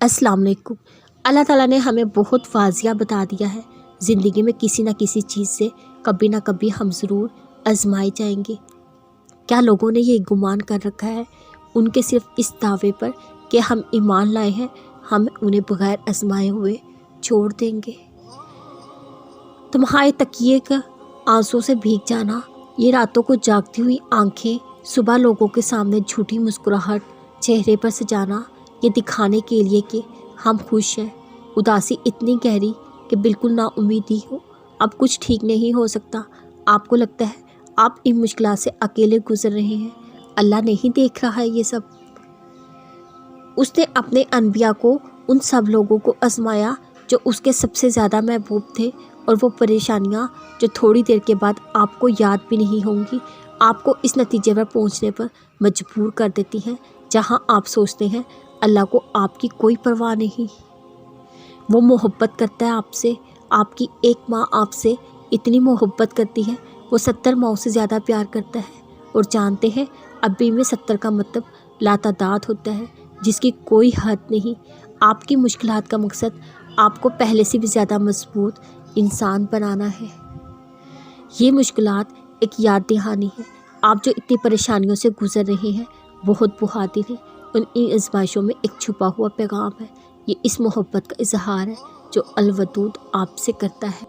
अस्सलाम वालेकुम। अल्लाह ताला ने हमें बहुत वाज़िया बता दिया है, ज़िंदगी में किसी न किसी चीज़ से कभी ना कभी हम ज़रूर आजमाए जाएंगे। क्या लोगों ने ये गुमान कर रखा है उनके सिर्फ इस दावे पर कि हम ईमान लाए हैं, हम उन्हें बगैर आजमाए हुए छोड़ देंगे। तुम्हारे तकिए का आंसू से भीग जाना, ये रातों को जागती हुई आंखें, सुबह लोगों के सामने झूठी मुस्कुराहट चेहरे पर सजाना, ये दिखाने के लिए कि हम खुश हैं। उदासी इतनी गहरी कि बिल्कुल ना उम्मीदी हो, अब कुछ ठीक नहीं हो सकता। आपको लगता है आप इन मुश्किलात से अकेले गुजर रहे हैं, अल्लाह नहीं देख रहा है ये सब। उसने अपने अनबिया को उन सब लोगों को आजमाया जो उसके सबसे ज़्यादा महबूब थे, और वो परेशानियाँ जो थोड़ी देर के बाद आपको याद भी नहीं होंगी, आपको इस नतीजे पर पहुँचने पर मजबूर कर देती हैं जहाँ आप सोचते हैं अल्लाह को आपकी कोई परवाह नहीं। वो मोहब्बत करता है आपसे, आपकी एक माँ आपसे इतनी मोहब्बत करती है, वो 70 माओं से ज़्यादा प्यार करता है। और जानते हैं अभी में 70 का मतलब लातादाद होता है, जिसकी कोई हद नहीं। आपकी मुश्किलात का मकसद आपको पहले से भी ज़्यादा मजबूत इंसान बनाना है। ये मुश्किलात एक याद दहानी है, आप जो इतनी परेशानियों से गुजर रहे हैं बहुत बहादुर हैं। इन आज़माइशों में एक छुपा हुआ पैगाम है, ये इस मोहब्बत का इजहार है जो अल वदूद आपसे करता है।